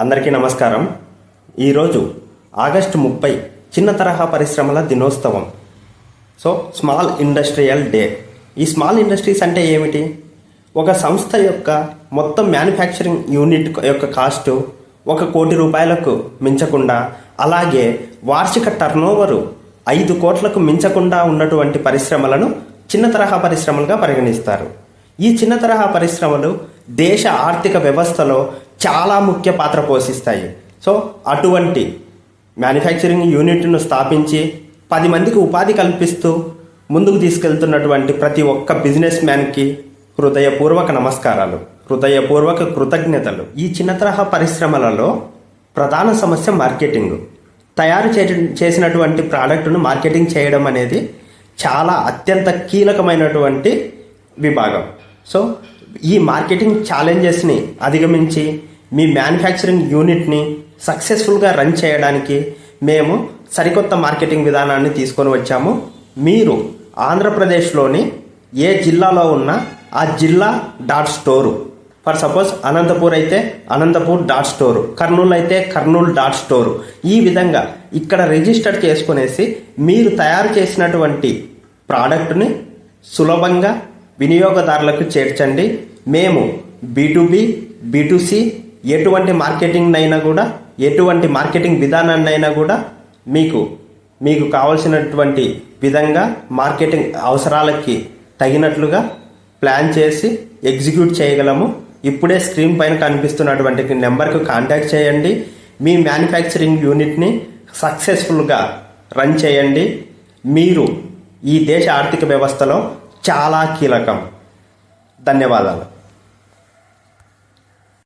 అందరికీ నమస్కారం. ఈరోజు ఆగస్టు 30 చిన్న తరహా పరిశ్రమల దినోత్సవం. Small industrial day. ఈ స్మాల్ ఇండస్ట్రీస్ అంటే ఏమిటి? ఒక సంస్థ యొక్క మొత్తం మ్యానుఫ్యాక్చరింగ్ యూనిట్ యొక్క కాస్ట్ 1 కోటి రూపాయలకు మించకుండా, అలాగే వార్షిక టర్నోవరు 5 కోట్లకు మించకుండా ఉన్నటువంటి పరిశ్రమలను చిన్న తరహా పరిశ్రమలుగా పరిగణిస్తారు. ఈ చిన్న తరహా పరిశ్రమలు దేశ ఆర్థిక వ్యవస్థలో చాలా ముఖ్య పాత్ర పోషిస్తాయి. అటువంటి మ్యానుఫ్యాక్చరింగ్ యూనిట్ను స్థాపించి 10 మందికి ఉపాధి కల్పిస్తూ ముందుకు తీసుకెళ్తున్నటువంటి ప్రతి ఒక్క బిజినెస్ మ్యాన్కి హృదయపూర్వక నమస్కారాలు, హృదయపూర్వక కృతజ్ఞతలు. ఈ చిన్న తరహా పరిశ్రమలలో ప్రధాన సమస్య మార్కెటింగ్. తయారు చేసినటువంటి ప్రోడక్ట్ను మార్కెటింగ్ చేయడం అనేది చాలా అత్యంత కీలకమైనటువంటి విభాగం. ఈ మార్కెటింగ్ ఛాలెంజెస్ని అధిగమించి మీ మ్యానుఫ్యాక్చరింగ్ యూనిట్ని సక్సెస్ఫుల్గా రన్ చేయడానికి మేము సరికొత్త మార్కెటింగ్ విధానాన్ని తీసుకొని వచ్చాము. మీరు ఆంధ్రప్రదేశ్లోని ఏ జిల్లాలో ఉన్నా ఆ జిల్లా dot store, for suppose Anantapur అయితే అనంతపూర్ డాట్ స్టోరు, కర్నూలు అయితే కర్నూలు డాట్ స్టోరు, ఈ విధంగా ఇక్కడ రిజిస్టర్ చేసుకునేసి మీరు తయారు చేసినటువంటి ప్రోడక్ట్ని సులభంగా వినియోగదారులకు చేర్చండి. మేము B2B, B2C ఎటువంటి మార్కెటింగ్ అయినా కూడా, ఎటువంటి మార్కెటింగ్ విధానాన్ని అయినా కూడా మీకు కావాల్సినటువంటి విధంగా మార్కెటింగ్ అవసరాలకి తగినట్లుగా ప్లాన్ చేసి ఎగ్జిక్యూట్ చేయగలము. ఇప్పుడే స్క్రీన్ పైన కనిపిస్తున్నటువంటి నెంబర్కి కాంటాక్ట్ చేయండి. మీ మ్యానుఫ్యాక్చరింగ్ యూనిట్ని సక్సెస్ఫుల్గా రన్ చేయండి. మీరు ఈ దేశ ఆర్థిక వ్యవస్థలో చాలా కీలకం. ధన్యవాదాలు.